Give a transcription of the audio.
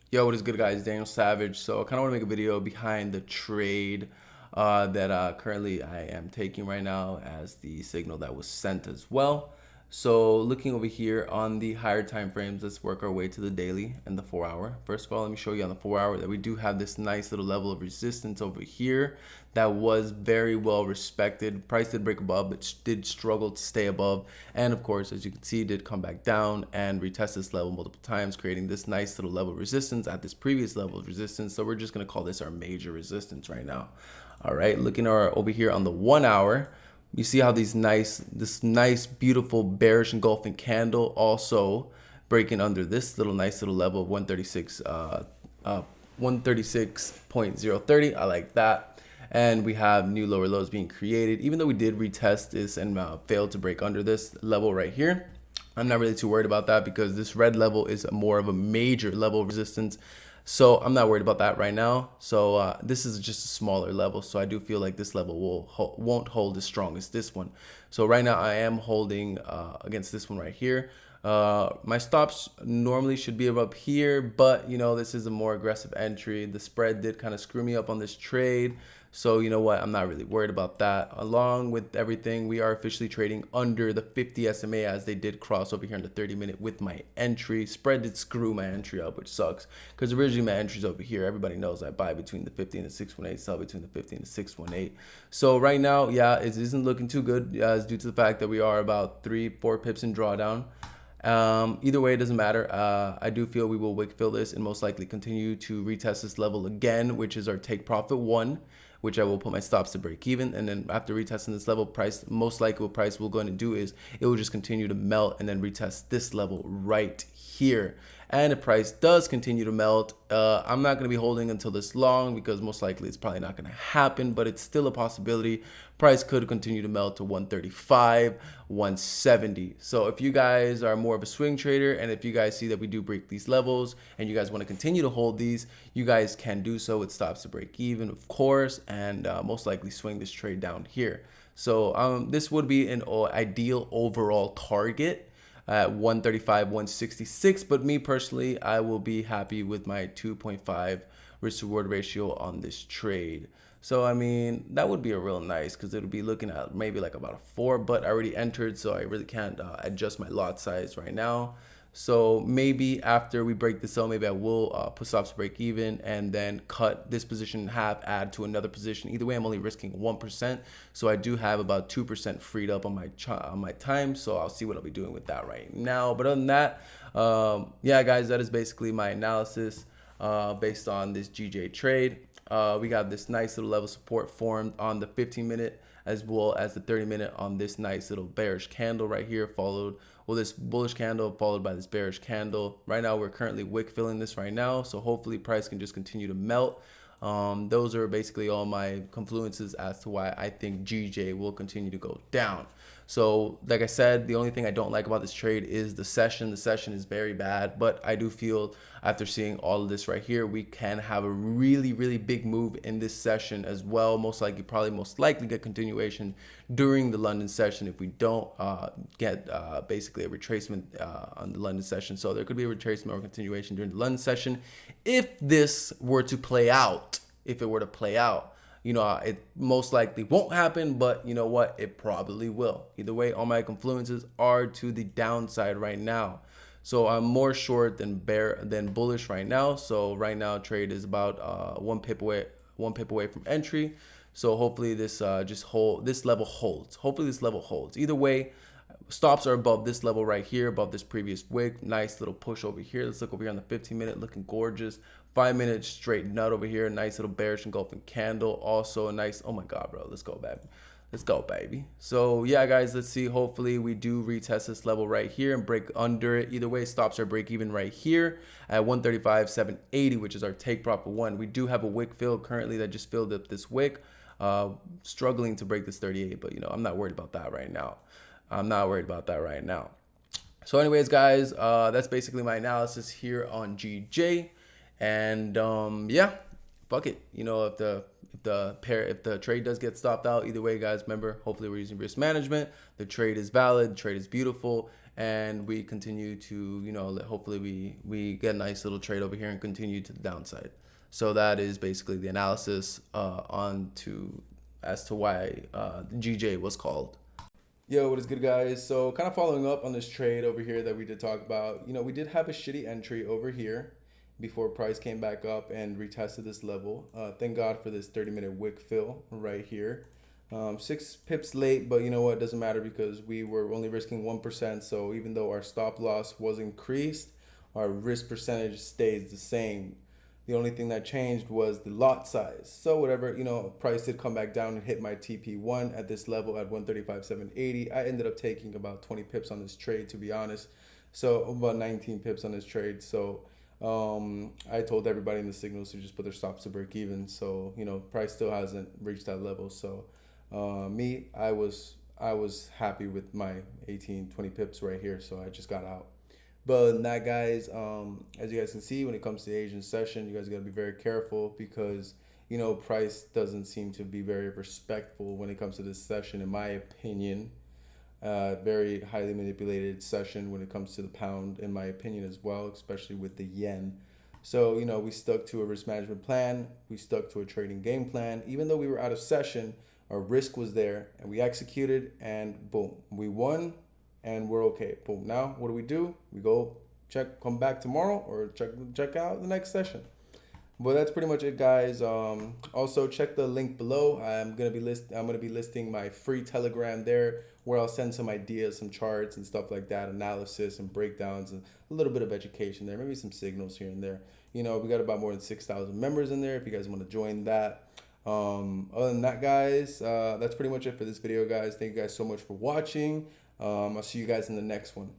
Yo, what is good, guys? Daniel Savage. So I kind of want to make a video behind the trade that currently I am taking right now as the signal that was sent as well. So looking over here on the higher time frames, let's work our way to the daily and the 4 hour. First of all, let me show you on the 4 hour that we do have this nice little level of resistance over here that was very well respected. Price did break above, but did struggle to stay above. And of course, as you can see, did come back down and retest this level multiple times, creating this nice little level of resistance at this previous level of resistance. So we're just going to call this our major resistance right now. All right, looking over here on the 1 hour, you see how this nice, beautiful bearish engulfing candle also breaking under this nice little level of 136.030. I like that. And we have new lower lows being created, even though we did retest this and failed to break under this level right here. I'm not really too worried about that because this red level is more of a major level of resistance. So I'm not worried about that right now. So this is just a smaller level. So I do feel like this level won't hold as strong as this one. So right now I am holding against this one right here. My stops normally should be up here, but you know, this is a more aggressive entry. The spread did kind of screw me up on this trade. So you know what, I'm not really worried about that. Along with everything, we are officially trading under the 50 SMA as they did cross over here in the 30-minute with my entry. Spread did screw my entry up, which sucks because originally my entry's over here. Everybody knows I buy between the 50 and the 618, sell between the 50 and the 618. So right now, yeah, it isn't looking too good due to the fact that we are about 3-4 pips in drawdown. Either way, it doesn't matter. I do feel we will wick fill this and most likely continue to retest this level again, which is our take profit 1, which I will put my stops to break even. And then after retesting this level, most likely what price will going to do is it will just continue to melt and then retest this level right here. And if price does continue to melt, I'm not going to be holding until this long because most likely it's probably not going to happen, but it's still a possibility. Price could continue to melt to 135, 170. So if you guys are more of a swing trader and if you guys see that we do break these levels and you guys want to continue to hold these, you guys can do so with stops to break even, of course, and most likely swing this trade down here. So this would be an ideal overall target at 135, 166, but me personally, I will be happy with my 2.5 risk reward ratio on this trade. So I mean, that would be a real nice because it'll be looking at maybe like about a 4, but I already entered, so I really can't adjust my lot size right now. So maybe after we break this out, maybe I will put stops to break even and then cut this position in half, add to another position. Either way, I'm only risking 1%. So I do have about 2% freed up on my time. So I'll see what I'll be doing with that right now. But other than that, yeah, guys, that is basically my analysis based on this GJ trade. We got this nice little level of support formed on the 15-minute as well as the 30-minute on this nice little bearish candle right here, this bullish candle followed by this bearish candle. Right now we're currently wick filling this right now, so hopefully price can just continue to melt. Those are basically all my confluences as to why I think GJ will continue to go down. So like I said, the only thing I don't like about this trade is the session. The session is very bad, but I do feel after seeing all of this right here, we can have a really, really big move in this session as well. Most likely get continuation during the London session if we don't get basically a retracement on the London session. So there could be a retracement or continuation during the London session if this were to play out. If it were to play out, you know, it most likely won't happen, but you know what, it probably will. Either way, all my confluences are to the downside right now. So I'm more short than bullish right now. So right now trade is about 1 pip away from entry. So hopefully this this level holds. Hopefully this level holds. Either way, stops are above this level right here, above this previous wick. Nice little push over here. Let's look over here on the 15-minute, looking gorgeous. 5-minute straight nut over here. Nice little bearish engulfing candle. Also a nice, oh my God, bro. Let's go, baby. Let's go, baby. So yeah, guys, let's see. Hopefully we do retest this level right here and break under it. Either way, stops are break even right here at 135.780, which is our take profit 1. We do have a wick fill currently that just filled up this wick. Struggling to break this 38, but you know, I'm not worried about that right now. I'm not worried about that right now. So anyways, guys, that's basically my analysis here on GJ. And yeah, fuck it. You know, if if the trade does get stopped out, either way, guys, remember, hopefully we're using risk management. The trade is valid, the trade is beautiful, and we continue to, you know, hopefully we get a nice little trade over here and continue to the downside. So that is basically the analysis as to why the GJ was called. Yo, what is good, guys? So kind of following up on this trade over here that we did talk about, you know, we did have a shitty entry over here before price came back up and retested this level. Thank God for this 30-minute wick fill right here. 6 pips late, but you know what, doesn't matter because we were only risking 1%. So even though our stop loss was increased, our risk percentage stays the same. The only thing that changed was the lot size. So whatever, you know, price did come back down and hit my TP1 at this level at 135.780. I ended up taking about 20 pips on this trade, to be honest. So about 19 pips on this trade. So I told everybody in the signals to just put their stops to break even. So, you know, price still hasn't reached that level. So I was happy with my 18, 20 pips right here. So I just got out. But other than that, guys, as you guys can see, when it comes to the Asian session, you guys got to be very careful because, you know, price doesn't seem to be very respectful when it comes to this session, in my opinion. Very highly manipulated session when it comes to the pound, in my opinion, as well, especially with the yen. So, you know, we stuck to a risk management plan. We stuck to a trading game plan. Even though we were out of session, our risk was there and we executed and boom, we won. And we're okay. Boom. Now, what do? We go come back tomorrow or check out the next session. But that's pretty much it, guys. Also, check the link below. I'm gonna be listing my free Telegram there, where I'll send some ideas, some charts and stuff like that, analysis and breakdowns, and a little bit of education there, maybe some signals here and there. You know, we got about more than 6,000 members in there. If you guys want to join that. Other than that, guys, that's pretty much it for this video, guys. Thank you guys so much for watching. I'll see you guys in the next one.